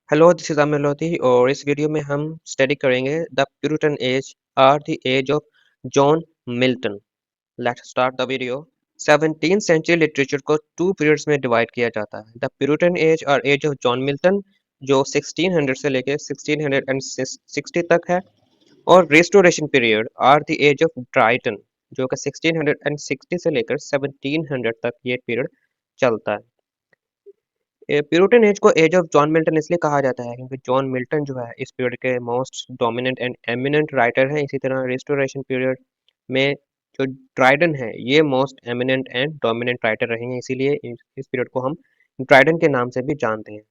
Hello, this is अमेलोधी और इस video में हम स्टडी करेंगे द प्यूरिटन एज और the age of John Milton. Let's start the video. 17th century literature को टू पीरियड्स में डिवाइड किया जाता है, द प्यूरिटन एज और एज ऑफ जॉन मिल्टन जो 1600 से लेकर 1660 तक है, और रिस्टोरेशन पीरियड और द एज ऑफ ड्राइटन जो कि 1660 से लेकर 1700 तक ये पीरियड चलता है। प्यूरिटन एज को एज ऑफ जॉन मिल्टन इसलिए कहा जाता है क्योंकि जॉन मिल्टन जो है इस पीरियड के most dominant and eminent writer हैं। इसी तरह रिस्टोरेशन पीरियड में जो ड्राइडन है ये most eminent and dominant writer रहे हैं, इसीलिए इस पीरियड को हम ड्राइडन के नाम से भी जानते हैं।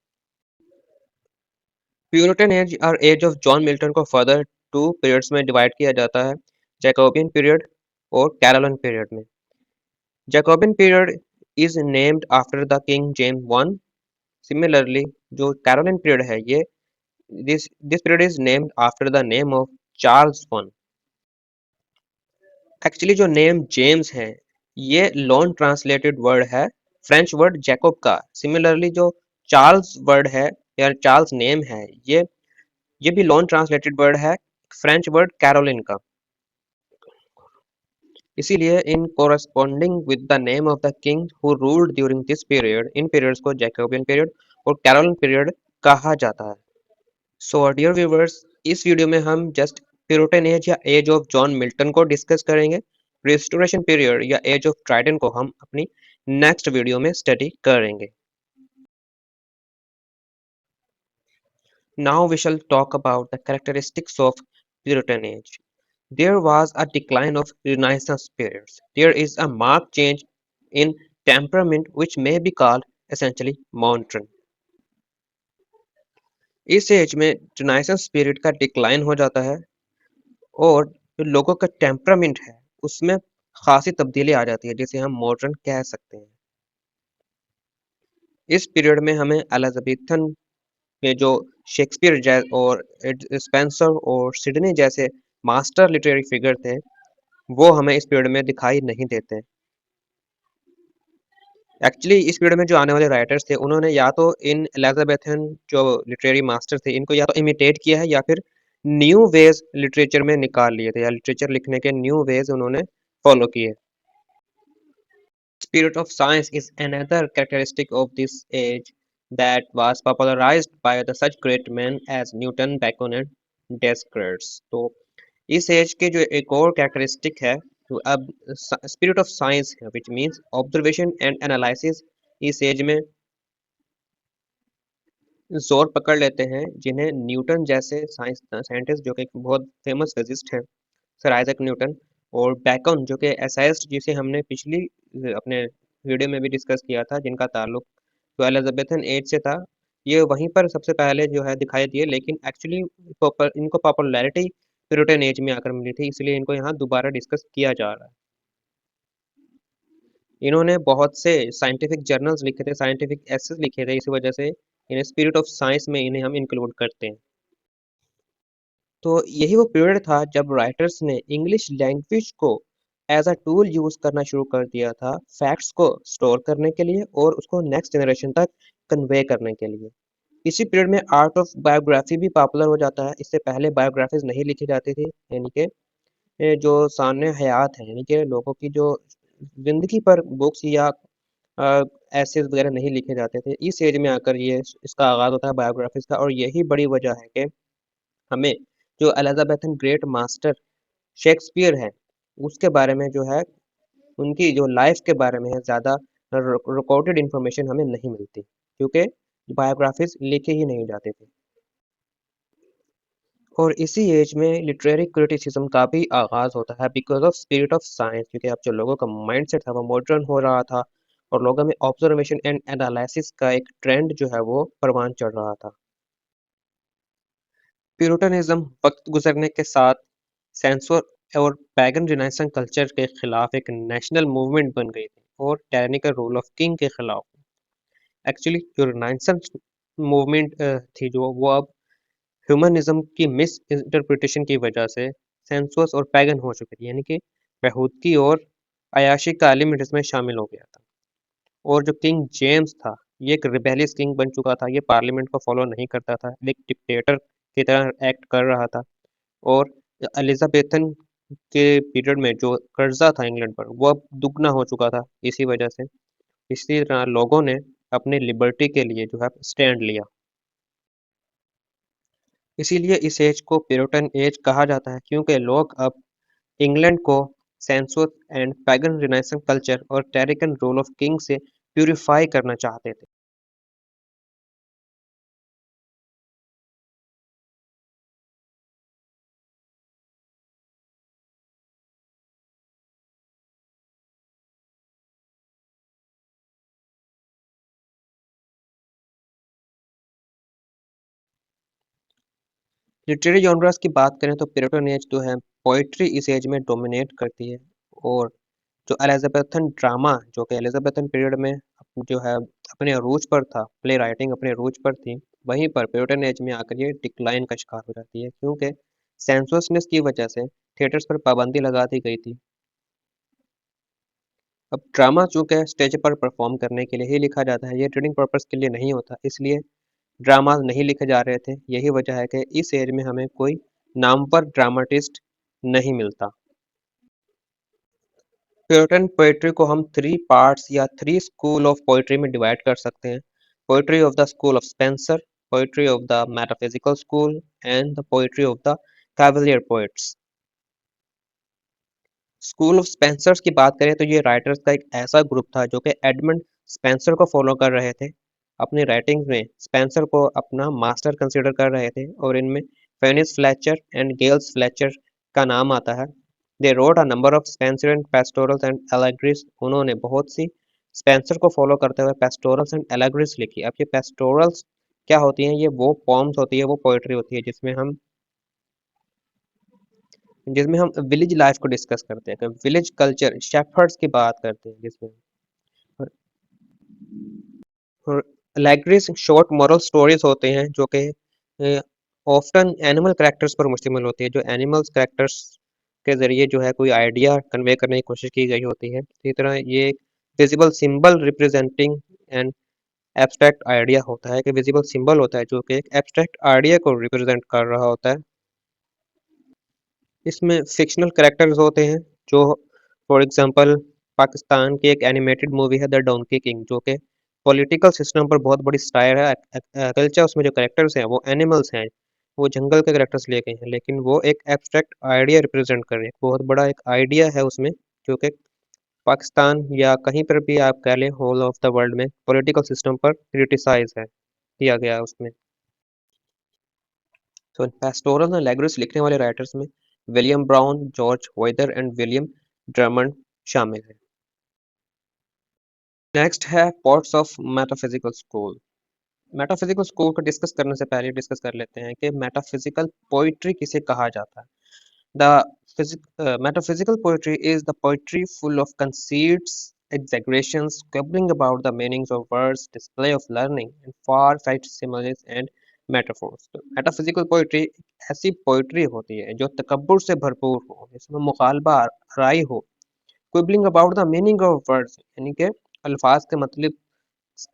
प्यूरिटन एज और एज ऑफ जॉन मिल्टन को फर्दर टू पीरियड्स में डिवाइड किया जाता है, जैकोबियन पीरियड और कैरोलिन पीरियड में। Jacobean period is named after the king James one. Similarly जो कैरोलिन पीरियड है ये this period is named after the name of Charles I। Actually जो नेम जेम्स है ये लॉन्ग ट्रांसलेटेड वर्ड है French word Jacob का। Similarly जो Charles word है या चार्ल्स नेम है ये भी लॉन्ग ट्रांसलेटेड वर्ड है फ्रेंच वर्ड कैरोलिन का। इसीलिए in corresponding with the name of the king who ruled during this period, इन पीरियड्स को जैकोबियन पीरियड और कैरोलिन पीरियड कहा जाता है। सो डियर व्यूवर्स, इस वीडियो में हम जस्ट प्यूरिटन एज या एज ऑफ जॉन मिल्टन को डिस्कस करेंगे। रिस्टोरेशन पीरियड या एज ऑफ ड्राइडन को हम अपनी नेक्स्ट वीडियो में स्टडी करेंगे। Now we shall talk about the characteristics of Puritan age. There was a decline of Renaissance periods. There is a marked change in temperament which may be called essentially monotone. इस as में renaissance period का decline हो जाता है और जो लोगों का टेम्परामेंट है उसमें खासी तब्दीली आ जाती है, जिसे हम मॉडर्न कह सकते हैं। इस पीरियड में हमें एलिजाबेथन में जो शेक्सपियर और स्पेंसर और सिडनी जैसे मास्टर लिटरेरी फिगर थे वो हमें इस पीरियड में दिखाई नहीं देते। एक्चुअली इस पीरियड में जो आने वाले राइटर्स थे उन्होंने या तो इन एलिजाबेथन जो लिटरेरी मास्टर थे इनको या तो इमिटेट किया है या फिर न्यू वेज लिटरेचर में निकाल लिए थे, या लिटरेचर लिखने के न्यू वेज उन्होंने फॉलो किए। Spirit of science is another characteristic of this age that was popularized by the such great men as Newton, Bacon and Descartes। तो इस एज के जो एक और कैरेक्टरिस्टिक है तो अब स्पिरिट ऑफ साइंस है, which means observation and analysis इस एज में जोर पकड़ लेते हैं, जिन्हें न्यूटन जैसे साइंटिस्ट जो कि एक बहुत फेमस फिजिस्ट हैं, सर आइजैक न्यूटन, और बैकन जो कि एसाइस्ट जिसे हमने पिछली अपने वीडियो में भी डिस्कस किया था, जिनका ताल्लुक जो एलिजाबेथन एज से था, ये वहीं पर सबसे पहले जो है दिखाई दिए, लेकिन एक्चुअली इनको पॉपुलैरिटी प्यूरिटन एज में आकर मिली थी, इसलिए इनको यहाँ दोबारा डिस्कस किया जा रहा है। इन्होंने बहुत से साइंटिफिक जर्नल्स लिखे थे, साइंटिफिक एसेस लिखे थे, इसी वजह से इन्हें स्पिरिट ऑफ साइंस में इन्हें हम इंक्लूड करते हैं। तो यही वो पीरियड था जब राइटर्स ने इंग्लिश लैंग्वेज को एज अ टूल यूज करना शुरू कर दिया था, फैक्ट्स को स्टोर करने के लिए और उसको नेक्स्ट जनरेशन तक कन्वे करने के लिए। इसी पीरियड में आर्ट ऑफ बायोग्राफी भी पॉपुलर हो जाता है। इससे पहले बायोग्राफीज नहीं लिखी जाती थी, यानी कि जो सामने हयात है, यानी कि लोगों की जो जिंदगी पर बुक्स या ऐसे वगैरह नहीं लिखे जाते थे। इस एज में आकर ये इसका आगाज होता है बायोग्राफीज का, और यही बड़ी वजह है कि हमें जो एलिजाबेथन ग्रेट मास्टर शेक्सपियर है उसके बारे में जो है, उनकी जो लाइफ के बारे में है ज़्यादा रिकॉर्डेड इंफॉर्मेशन हमें नहीं मिलती, क्योंकि बायोग्राफीज लिखे ही नहीं जाते थे। और इसी एज में लिटरेरी क्रिटिसिज्म का भी आगाज होता है because of spirit of science, क्योंकि अब जो लोगों का माइंडसेट था वो मॉडर्न हो रहा था और लोगों में ऑब्जर्वेशन एंड एनालिसिस का एक ट्रेंड जो है वो परवान चढ़ रहा था। प्यूरिटनिज्म वक्त गुजरने के साथ सेंसर और पैगन रिनाइसेंस कल्चर के खिलाफ एक नेशनल मूवमेंट बन गई थी और टायरेनिकल रूल ऑफ किंग के खिलाफ। एक्चुअली जो रिनाइसेंस मूवमेंट थी जो वो अब ह्यूमनिज्म की मिस इंटरप्रिटेशन की वजह से सेंसुअस और पैगन हो चुकी थी, यानी कि यहूदगी और अयाशी का एलिमेंट इसमें शामिल हो गया था। और जो किंग जेम्स था ये एक रिबेलियस किंग बन चुका था, ये पार्लियामेंट को फॉलो नहीं करता था, एक डिक्टेटर की तरह एक्ट कर रहा था। और एलिजाबेथन के पीरियड में जो कर्जा था इंग्लैंड पर वो अब दुगना हो चुका था इसी वजह से। इसी तरह लोगों ने अपनी लिबर्टी के लिए जो है स्टैंड लिया। इसीलिए इस एज को प्यूरिटन एज कहा जाता है, क्योंकि लोग अब इंग्लैंड को sensuous and pagan renaissance culture और टेरिकन रूल ऑफ किंग से प्यूरिफाई करना चाहते थे। लिटरेरी जॉनर्स की बात करें तो प्यूरिटन एज जो है पोइट्री इस एज में डोमिनेट करती है। और जो एलिजाबेथन ड्रामा जो कि एलिजाबेथन पीरियड में जो है अपने अरूज पर था, प्ले राइटिंग अपने अरूज पर थी, वहीं पर प्यूरिटन एज में आकर ये डिक्लाइन का शिकार हो जाती है, क्योंकि सेंसुअसनेस की वजह से थिएटर्स पर पाबंदी लगा दी गई थी। अब ड्रामा चूंकि स्टेज पर परफॉर्म करने के लिए ही लिखा जाता है, ये ट्रेडिंग पर्पस के लिए नहीं होता, इसलिए ड्रामा नहीं लिखे जा रहे थे। यही वजह है कि इस एज में हमें कोई नामवर ड्रामाटिस्ट नहीं मिलता। प्यूरिटन पोएट्री को हम थ्री पार्ट्स या थ्री स्कूल ऑफ पोएट्री में डिवाइड कर सकते हैं। Poetry of the school of Spencer, poetry of the metaphysical school and the poetry of the Cavalier poets. School of Spencer's की बात करें तो ये राइटर्स का एक ऐसा ग्रुप था जो कि एडमंड स्पेंसर को फॉलो कर रहे थे। अपनी राइटिंग्स में स्पेंसर को अपना मास्टर कंसीडर कर रहे थे, और इनमें Phineas Fletcher and Giles Fletcher का नाम आता है। They wrote a number of Spenser and pastorals and allegories. उन्होंने बहुत सी स्पेंसर को फॉलो करते हुए पेस्टोरल्स एंड एलेग्रीज लिखी। अब ये पेस्टोरल्स क्या होती हैं? ये वो पॉम्स होती है, वो पोएट्री होती है जिसमें हम विलेज लाइफ को डिस्कस करते हैं, विलेज कल्चर, शेफर्ड्स की बात करते हैं जिसमें। और एलेगरीज शॉर्ट मॉरल स्टोरीज होते हैं जो कि ऑफ्टन एनिमल कैरेक्टर्स पर मुश्तमिल होती है, जो एनिमल्स कैरेक्टर्स के जरिए जो है कोई आइडिया कन्वे करने की कोशिश की गई होती है। इसी तरह ये एक visible symbol representing and abstract idea होता है, कि विजिबल सिंबल होता है जो कि एक एब्स्ट्रैक्ट आइडिया को रिप्रेजेंट कर रहा होता है। इसमें फिक्शनल कैरेक्टर्स होते हैं, जो फॉर एग्जांपल पाकिस्तान की एक एनिमेटेड मूवी है द डोंकी किंग, जो कि पॉलिटिकल सिस्टम पर बहुत बड़ी स्टायर है। कल्चर उसमें जो कैरेक्टर्स हैं वो एनिमल्स हैं, वो जंगल के कैरेक्टर्स लिए गए हैं, लेकिन वो एक एब्स्ट्रैक्ट आइडिया रिप्रेजेंट कर रहे हैं। बहुत बड़ा एक आइडिया है उसमें, जो कि पाकिस्तान या कहीं पर भी आप कह लें होल ऑफ द वर्ल्ड में पॉलिटिकल सिस्टम पर क्रिटिसाइज है किया गया है उसमें। तो पेस्टोरल और एलेग्रिस लिखने वाले राइटर्स में William Browne, George Wither and William Drummond शामिल हैं। नेक्स्ट है parts of metaphysical school. Metaphysical school को डिस्कस करने से पहले डिस्कस कर लेते हैं कि मेटाफिजिकल पोइट्री किसे कहा जाता है। The metaphysical poetry is the poetry full of conceits, exaggerations, quibbling about the meanings of words, display of learning, and far-fetched similes and metaphors. तो metaphysical poetry ऐसी poetry होती है जो तकब्बुर से भरपूर हो, जिसमें मुखालबा राय हो, quibbling about the meaning of words, यानी कि अल्फाज के मतलब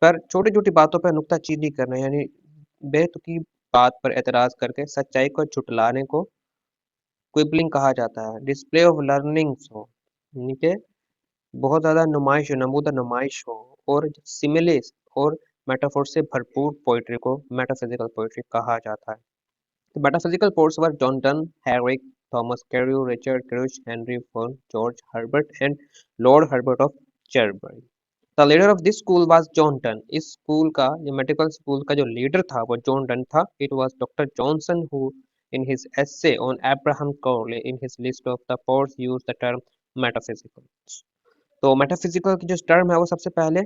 पर छोटी-छोटी बातों पर नुक्ताचीनी करना, यानी बेतुकी बात पर एतराज करके सच्चाई को झुटलाने को क्विबलिंग कहा जाता है। डिस्प्ले ऑफ लर्निंग्स हो, यानी कि बहुत ज़्यादा नुमाइश हो, नमूदा नुमाइश हो, और सिमिलेस और मेटाफोर से भरपूर पोइट्री को मेटाफिजिकल पोइट्री कहा जाता है। The metaphysical poets were John Donne, Herrick, Thomas Carew, Richard Crouch, Henry Vaughan, George Herbert, and Lord Herbert of Cherbury. The leader of this school was John Donne. इस school का, ये medical school का जो leader था वो John Donne था. It was Dr. Johnson who, in his essay on Abraham Cowley, in his list of the poets, used the term metaphysical. तो metaphysical की जो टर्म है वो सबसे पहले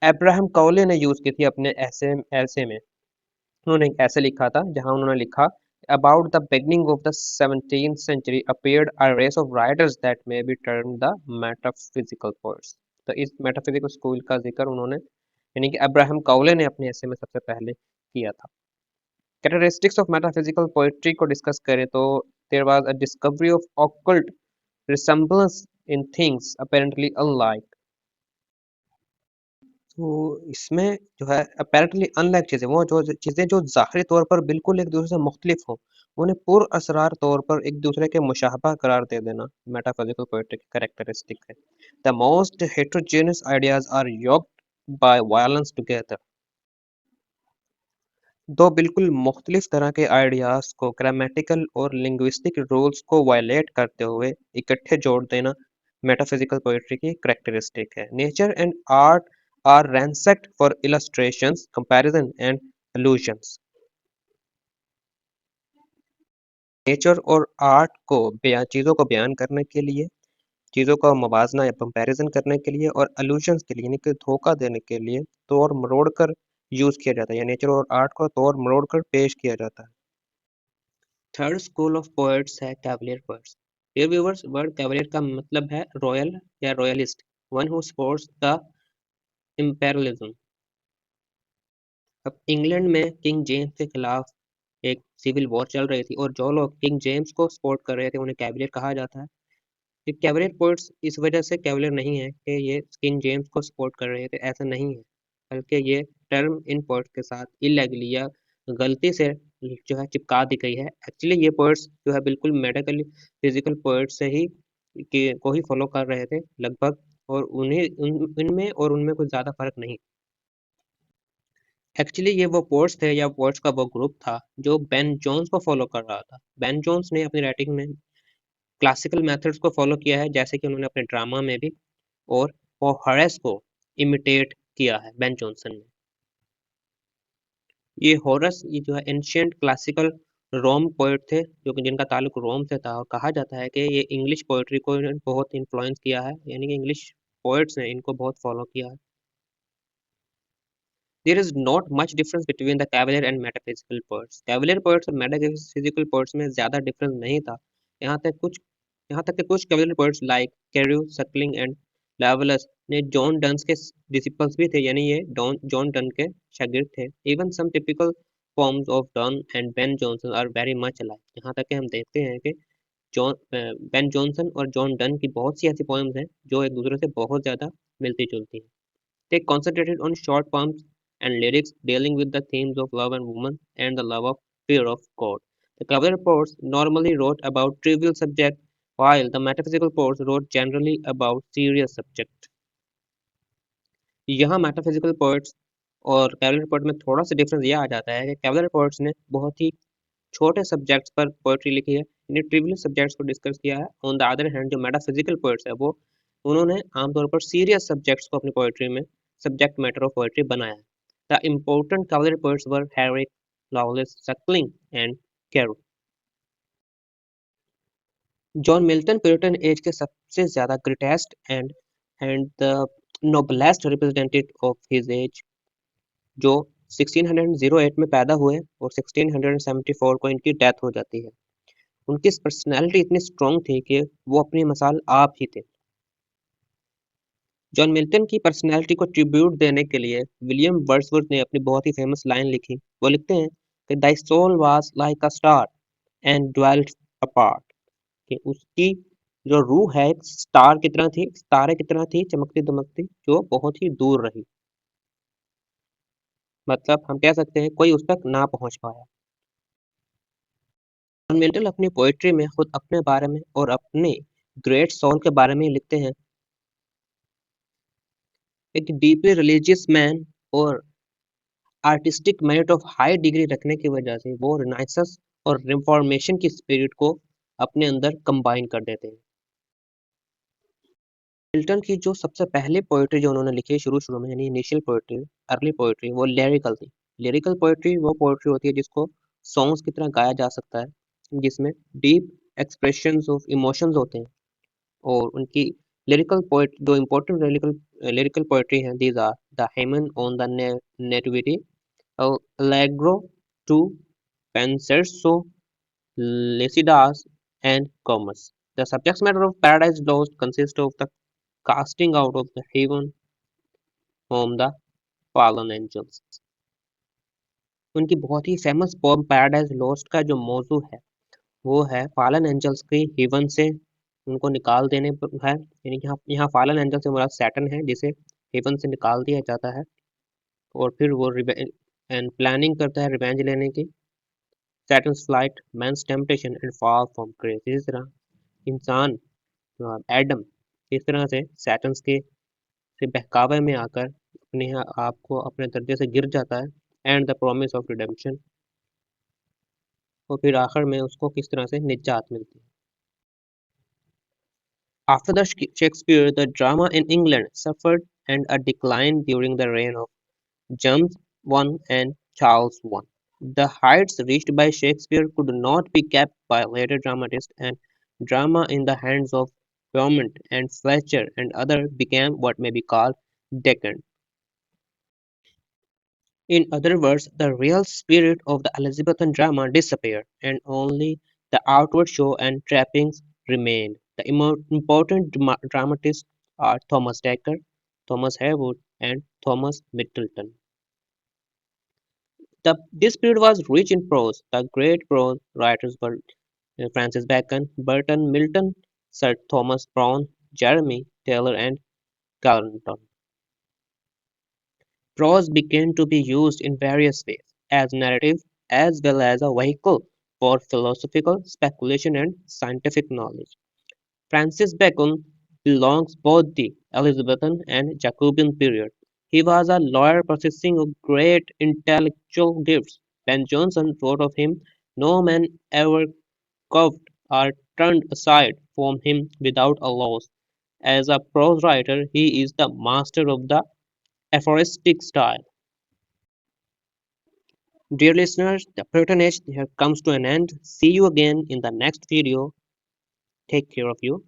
अब्राहम काउले ने यूज की थी अपने ऐसे में। उन्होंने एक ऐसे लिखा था जहां उन्होंने लिखा about the beginning of the 17th century appeared a race of writers that may be termed the metaphysical poets. तो इस मेटाफिजिकल स्कूल का जिक्र उन्होंने, यानी कि अब्राहम काउले ने अपने ऐसे में सबसे पहले किया था। कैरेक्टरिस्टिक्स ऑफ मेटाफिजिकल पोएट्री को डिस्कस करें तो there was a discovery of occult resemblance in things apparently unlike. तो इसमें जो है अपेरेंटली अनलाइक चीज़ें वो जो चीज़ें जो ज़ाहिरी तौर पर बिल्कुल एक दूसरे से मुख्तलिफ हों, उन्हें पुरअसरार तौर पर एक दूसरे के मुशाबह करार दे देना मेटाफिजिकल पोएट्री की कैरेक्टरिस्टिक है। The most heterogeneous ideas are yoked by violence together. दो बिल्कुल मुख्तलिफ तरह के आइडियाज को ग्रामेटिकल और लिंग्विस्टिक रूल्स को वायलेट करते हुए इकट्ठे जोड़ देना मेटाफिजिकल पोएट्री की करैक्टरिस्टिक है। Nature and art are ransacked for illustrations, comparison and allusions। Nature और आर्ट को चीज़ों को बयान करने के लिए, चीज़ों का मवाजना या कंपैरिजन करने के लिए और allusions के लिए यानी कि धोखा देने के लिए तोड़ मरोड़ कर यूज़ किया जाता है या नेचर और आर्ट को तोड़ मरोड़ कर पेश किया जाता है। थर्ड स्कूल ऑफ पोएट्स है cavalier poets. Dear viewers, word cavalier का मतलब है रॉयल या royalist, one who supports the imperialism. अब इंग्लैंड में किंग जेम्स के खिलाफ एक सिविल वॉर चल रही थी और जो लोग किंग जेम्स को सपोर्ट कर रहे थे उन्हें कैवलियर कहा जाता है। ये कैवलियर पोएट्स इस वजह से कैवलियर नहीं है कि ये किंग जेम्स को सपोर्ट कर रहे थे, ऐसा नहीं है, बल्कि ये टर्म इन पोएट्स के साथ इलीगली या गलती से जो है चिपका दी गई है। एक्चुअली ये पोएट्स जो है बिल्कुल मेडिकली फिजिकल पोएट्स से ही को ही फॉलो कर रहे थे लगभग, और उन्हें इनमें और उनमें कुछ ज़्यादा फर्क नहीं। एक्चुअली ये वो पोर्ट्स थे या पोर्ट्स का वो ग्रुप था जो बेन जोन्स को फॉलो कर रहा था। बेन जोन्स ने अपनी राइटिंग में क्लासिकल मेथड्स को फॉलो किया है, जैसे कि उन्होंने अपने ड्रामा में भी, और होरेस को इमिटेट किया है बेन जॉनसन ने। ये होरस ये जो है एंशियंट क्लासिकल रोम पोएट थे जो कि जिनका ताल्लुक रोम से था, और कहा जाता है कि ये इंग्लिश पोएट्री को इन्होंने बहुत इन्फ्लुएंस किया है, यानी कि इंग्लिश पोएट्स ने इनको बहुत फॉलो किया है। There is not much difference between the cavalier and metaphysical poets. Cavalier poets और metaphysical poets में ज़्यादा डिफरेंस नहीं था। यहाँ तक कुछ यहाँ तक कि कुछ cavalier poets like Carew, Suckling and Lovelace ने जॉन डन्स के डिसिपल्स भी थे, यानी ये जॉन डन के शागिर्द थे। Even some typical poems of Donne and Ben Jonson are very much alike। यहाँ तक कि हम देखते हैं कि बेन जॉनसन और जॉन डन की बहुत सी ऐसी पोएम्स हैं जो एक दूसरे से बहुत ज़्यादा मिलती जुलती हैं। They concentrated on short poems and lyrics dealing with the themes of love and woman and the love of fear of God. The cavalier poets normally wrote about trivial subjects, while the metaphysical poets wrote generally about serious subjects. यहाँ metaphysical poets और cavalry poet में थोड़ा सा difference यह आ जाता है कि cavalry poets ने बहुत ही छोटे सब्जेक्ट्स पर पोएट्री लिखी है, यानी ट्रिवियल सब्जेक्ट्स को डिस्कस किया है। ऑन द अदर हैंड जो मेटाफिजिकल पोएट्स है वो उन्होंने आमतौर पर सीरियस सब्जेक्ट्स को अपनी पोएट्री में सब्जेक्ट मैटर ऑफ पोएट्री बनाया है। The important cavalry poets were Herrick, Lovelace, Suckling and Carew. John Milton Puritan age के सबसे ज्यादा greatest and the noblest representative of his age, जो 1608 में पैदा हुए और 1674 को इनकी डेथ हो जाती है। उनकी पर्सनैलिटी इतनी स्ट्रॉन्ग थी कि वो अपनी मिसाल आप ही थे। जॉन मिल्टन की पर्सनैलिटी को ट्रिब्यूट देने के लिए विलियम वर्ड्सवर्थ ने अपनी बहुत ही फेमस लाइन लिखी। वो लिखते हैं कि thy soul was like a star and dwelt apart, कि उसकी जो रूह है एक स्टार की तरह थी, तारे की तरह थी, चमकती दमकती, जो बहुत ही दूर रही। मतलब हम कह सकते हैं कोई उस तक ना पहुंच पाया। जॉन मिल्टन अपनी पोएट्री में खुद अपने बारे में और अपने ग्रेट सोल के बारे में लिखते हैं। एक डीपली रिलीजियस मैन और artistic merit of high degree रखने की वजह से वो रिनाइसेंस और रिफॉर्मेशन की स्पिरिट को अपने अंदर कंबाइन कर देते हैं। मिल्टन की जो सबसे पहली पोएट्री जो उन्होंने लिखी शुरू में, यानी इनिशियल पोएट्री, अर्ली पोएट्री, वो लिरिकल थी। लिरिकल पोएट्री वो पोएट्री होती है जिसको सॉन्ग्स की तरह गाया जा सकता है, जिसमें डीप एक्सप्रेशंस ऑफ इमोशंस होते हैं। और उनकी लिरिकल पोएट जो इम्पोर्टेंट लिरिकल पोएट्री हैं, these are the hymn on the nativity, Allegro to Penseroso, Lycidas, and Comus. The subject matter of Paradise Lost consists of the casting out of the heaven from the fallen angels. उनकी बहुत ही famous pome paradise lost का जो मौजू है वो है fallen angels की haven से उनको निकाल देने पर है, यानी यहाँ यहाँ फॉलन एंजल से मुराद सैटर्न है, जिसे हेवन से निकाल दिया जाता है और फिर वो एंड प्लानिंग करता है रिवेंज लेने की। Saturn's flight, man's temptation and fall from grace. इसी तरह इंसान एडम इस तरह से सैटर्न्स के से बहकावे में आकर अपने आप को अपने दर्जे से गिर जाता है and the promise of redemption. और फिर आखिर में उसको किस तरह से निजात मिलती है। After the Shakespeare, the drama in England suffered and a decline during the reign of James I and Charles I. The heights reached by Shakespeare could not be kept by later dramatists, and drama in the hands of Beaumont and Fletcher and others became what may be called decadent. In other words, the real spirit of the Elizabethan drama disappeared, and only the outward show and trappings remained. The important dramatists are Thomas Dekker, Thomas Heywood, and Thomas Middleton. This period was rich in prose. The great prose writers were Francis Bacon, Burton, Milton, Sir Thomas Browne, Jeremy Taylor, and Carleton. Prose began to be used in various ways, as narrative as well as a vehicle for philosophical speculation and scientific knowledge. Francis Bacon belongs both the Elizabethan and Jacobean period. He was a lawyer possessing of great intellectual gifts. Ben Jonson wrote of him, "No man ever curved or turned aside from him without a loss." As a prose writer, he is the master of the aphoristic style. Dear listeners, the Puritan Age here comes to an end. See you again in the next video. Take care of you.